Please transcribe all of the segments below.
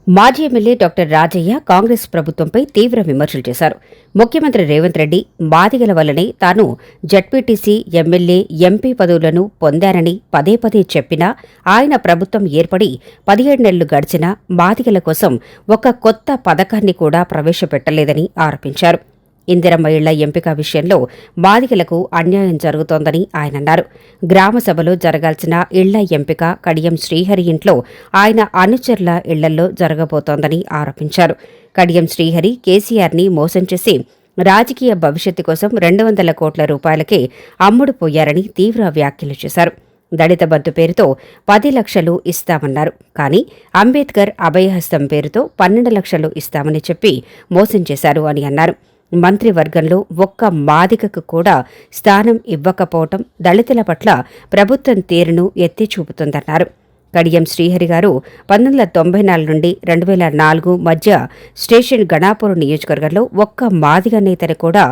మాజీ MLA doctor Rajaiah Congress ప్రభుత్వంపై తీవ్ర విమర్శలు చేశారు. ముఖ్యమంత్రి రేవంత్ రెడ్డి మాదిగల వల్లనే తాను జడ్పీటీసీ, ఎమ్మెల్యే, ఎంపీ పదవులను పొందానని పదే పదే చెప్పినా ఆయన ప్రభుత్వం ఏర్పడి 17 నెలలు గడిచినా మాదిగల కోసం ఒక కొత్త పథకాన్ని కూడా ప్రవేశపెట్టలేదని ఆరోపించారు. ఇందిరమ్మ ఇళ్ల ఎంపిక విషయంలో మాదిగలకు అన్యాయం జరుగుతోందని ఆయనన్నారు. గ్రామ సభలో జరగాల్సిన ఇళ్ల ఎంపిక కడియం శ్రీహరి ఇంట్లో ఆయన అనుచరుల ఇళ్లలో జరగబోతోందని ఆరోపించారు. కడియం శ్రీహరి కేసీఆర్ని మోసం చేసి రాజకీయ భవిష్యత్తు కోసం 200 కోట్ల రూపాయలకే అమ్ముడుపోయారని తీవ్ర వ్యాఖ్యలు చేశారు. దళిత బంధు పేరుతో 10 లక్షలు ఇస్తామన్నారు. కానీ అంబేద్కర్ అభయహస్తం పేరుతో 12 లక్షలు ఇస్తామని చెప్పి మోసం చేశారు అని అన్నారు. మంత్రివర్గంలో ఒక్క మాదిగకు కూడా స్థానం ఇవ్వకపోవటం దళితుల పట్ల ప్రభుత్వం తీరును ఎత్తి చూపుతుందన్నారు. కడియం శ్రీహరి గారు 1994 నుండి 2004 మధ్య స్టేషన్ గణాపూర్ నియోజకవర్గంలో ఒక్క మాదిగ నేతను కూడా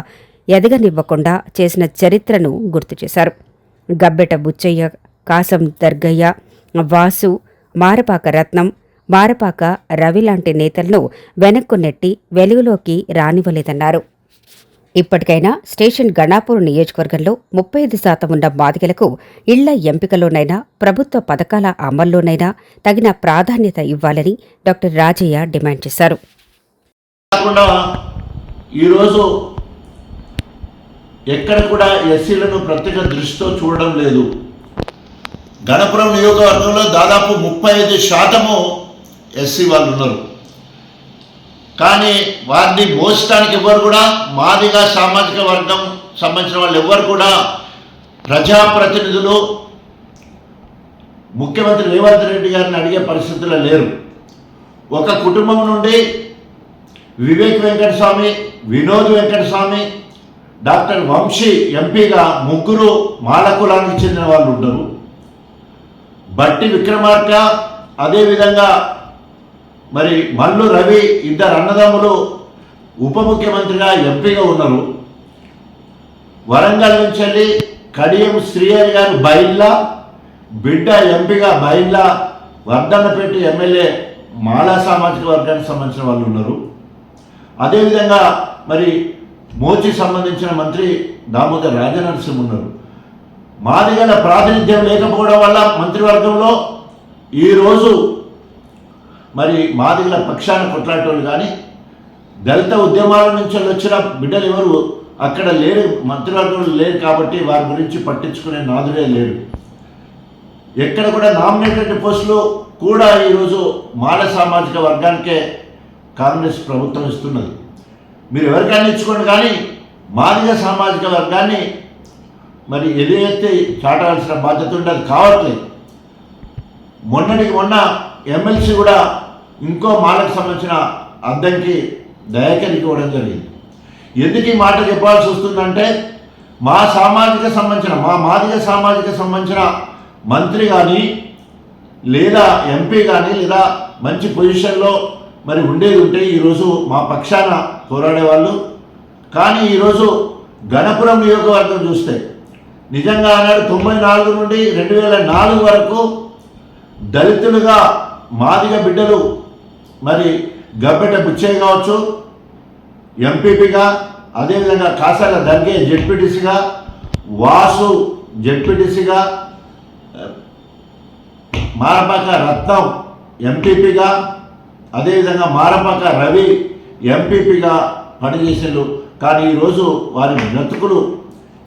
ఎదగనివ్వకుండా చేసిన చరిత్రను గుర్తు చేశారు. గబ్బెట బుచ్చయ్య, కాసం దర్గయ్య, వాసు, మారపాక రత్నం, మారపాక రవి లాంటి నేతలను వెనక్కు నెట్టి వెలుగులోకి రానివ్వలేదన్నారు. ఇప్పటికైనా స్టేషన్ గణాపూర్ నియోజకవర్గంలో 35% ఉన్న మాదిగలకు ఇళ్ల ఎంపికలోనైనా ప్రభుత్వ పథకాల అమల్లోనైనా తగిన ప్రాధాన్యత ఇవ్వాలని డాక్టర్ రాజయ్య డిమాండ్ చేశారు. ఈరోజు ఎక్కడ కూడా ఎస్సీలను ప్రత్యేక దృష్టితో చూడడం లేదు. గణపురం నియోజకవర్గంలో దాదాపు 35% ఎస్సీ వాళ్ళు ఉన్నారు. కానీ వారిని మోసడానికి ఎవరు కూడా మాదిగ సామాజిక వర్గం సంబంధించిన వాళ్ళు ఎవరు కూడా ప్రజాప్రతినిధులు ముఖ్యమంత్రి రేవంత్ రెడ్డి గారిని అడిగే పరిస్థితుల్లో లేరు. ఒక కుటుంబం నుండి వివేక్ వెంకటస్వామి, వినోద్ వెంకటస్వామి, డాక్టర్ వంశీ ఎంపీగా 3 మాల కులానికి చెందిన వాళ్ళు ఉంటారు. బట్టి విక్రమార్క, అదేవిధంగా మరి మల్లు రవి, ఇద్దరు అన్నదమ్ములు ఉప ముఖ్యమంత్రిగా ఎంపీగా ఉన్నారు. వరంగల్ నుంచి వెళ్ళి కడియం శ్రీహరి గారు బైల్లా, బిడ్డ ఎంపీగా బైల్లా, వర్ధన్నపేట ఎమ్మెల్యే మాలా సామాజిక వర్గానికి సంబంధించిన వాళ్ళు ఉన్నారు. అదేవిధంగా మరి మోచి సంబంధించిన మంత్రి దామోదర్ రాజనరసింహ ఉన్నారు. మాదిగల ప్రాతినిధ్యం లేకపోవడం వల్ల మంత్రివర్గంలో ఈరోజు మరి మాదిగల పక్షాన కొట్లాటోళ్ళు కానీ దళిత ఉద్యమాల నుంచి వచ్చిన బిడ్డలు ఎవరు అక్కడ లేరు, మంత్రివర్గంలో లేరు. కాబట్టి వారి గురించి పట్టించుకునే నాదుడే లేడు. ఎక్కడ కూడా నామినేటెడ్ పోస్టులు కూడా ఈరోజు మాల సామాజిక వర్గానికే కాంగ్రెస్ ప్రభుత్వం ఇస్తున్నది. మీరు ఎవరికైనా ఇచ్చుకోండి, కానీ మాదిగ సామాజిక వర్గాన్ని మరి ఎదురెత్తి చాటాల్సిన బాధ్యత ఉండదు. కావట్లేదు. మొన్నటికి మొన్న ఎమ్మెల్సీ కూడా ఇంకో మాలకు సంబంధించిన అద్దంకి దయాకరికి ఇవ్వడం జరిగింది. ఎందుకు ఈ మాట చెప్పాల్సి వస్తుందంటే మా మాదిగ సామాజిక సంబంధించిన మంత్రి కానీ లేదా ఎంపీ కానీ లేదా మంచి పొజిషన్లో మరి ఉండేది ఉంటే ఈరోజు మా పక్షాన పోరాడేవాళ్ళు. కానీ ఈరోజు గణపురం నియోజకవర్గం చూస్తే నిజంగా ఆనాడు 94 నుండి 2004 వరకు దళితులుగా మాదిగ బిడ్డలు మరి గబ్బెట బుచ్చయ్య కావచ్చు ఎంపీపీగా, అదేవిధంగా కాసాల దర్గే జెడ్పీటీసీగా, వాసు జెడ్పీటీసీగా, మారపాక రత్నం ఎంపీపీగా, అదేవిధంగా మారపాక రవి ఎంపీపీగా పనిచేసేళ్ళు. కానీ ఈరోజు వారి బ్రతుకులు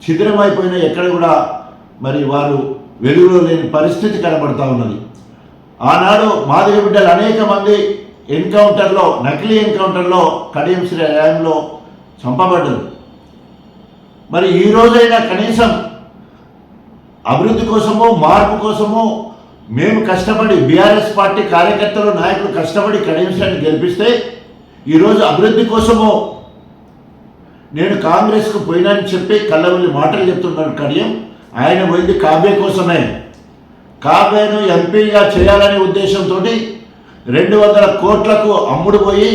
శిథిలమైపోయిన, ఎక్కడ కూడా మరి వారు వెలుగులో లేని పరిస్థితి కనబడతా ఉన్నది. ఆనాడు మాదిగ బిడ్డలు అనేక మంది ఎన్కౌంటర్లో, నకిలీ ఎన్కౌంటర్లో కడియం శ్రీ హయాంలో చంపబడ్డారు. మరి ఈ రోజైనా కనీసం అభివృద్ధి కోసము, మార్పు కోసము మేము కష్టపడి బీఆర్ఎస్ పార్టీ కార్యకర్తలు, నాయకులు కష్టపడి కడియం శ్రీని గెలిపిస్తే ఈరోజు అభివృద్ధి కోసము నేను కాంగ్రెస్కు పోయినానని చెప్పి కళ్ళవల్లి మాటలు చెప్తున్నాను కడియం. ఆయన పోయింది కావ్య కోసమే. కావ్యను ఎంపీగా చేయాలనే ఉద్దేశంతో 200 కోట్లకు అమ్ముడు పోయి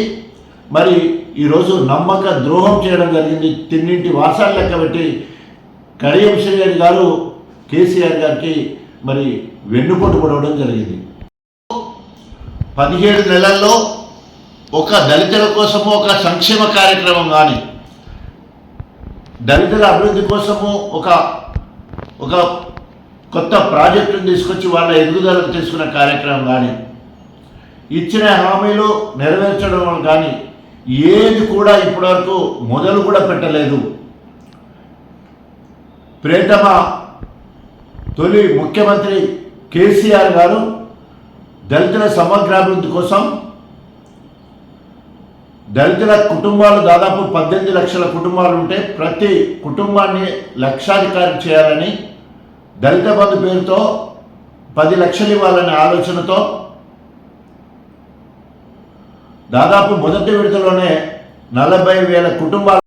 మరి ఈరోజు నమ్మక ద్రోహం చేయడం జరిగింది. తిన్నింటి వాసాలు లెక్క పెట్టి కడియం శ్రీహరి గారు కేసీఆర్ గారికి మరి వెన్నుపోటు పడవడం జరిగింది. 17 నెలల్లో ఒక దళితుల కోసము ఒక సంక్షేమ కార్యక్రమం కానీ, దళితుల అభివృద్ధి కోసము ఒక ఒక కొత్త ప్రాజెక్టును తీసుకొచ్చి వాళ్ళ ఎదుగుదలకు తీసుకున్న కార్యక్రమం కానీ, ఇచ్చిన హామీలు నెరవేర్చడం కానీ ఏది కూడా ఇప్పటివరకు మొదలు కూడా పెట్టలేదు. ప్రియతమ తొలి ముఖ్యమంత్రి కేసీఆర్ గారు దళితుల సమగ్రాభివృద్ధి కోసం దళితుల కుటుంబాలు దాదాపు 18 లక్షల కుటుంబాలు ఉంటే ప్రతి కుటుంబాన్ని లక్షాధికారి చేయాలని, దళిత బంధు పేరుతో 10 లక్షలు ఇవ్వాలనే ఆలోచనతో దాదాపు మొదటి విడతలోనే 40,000 కుటుంబాలు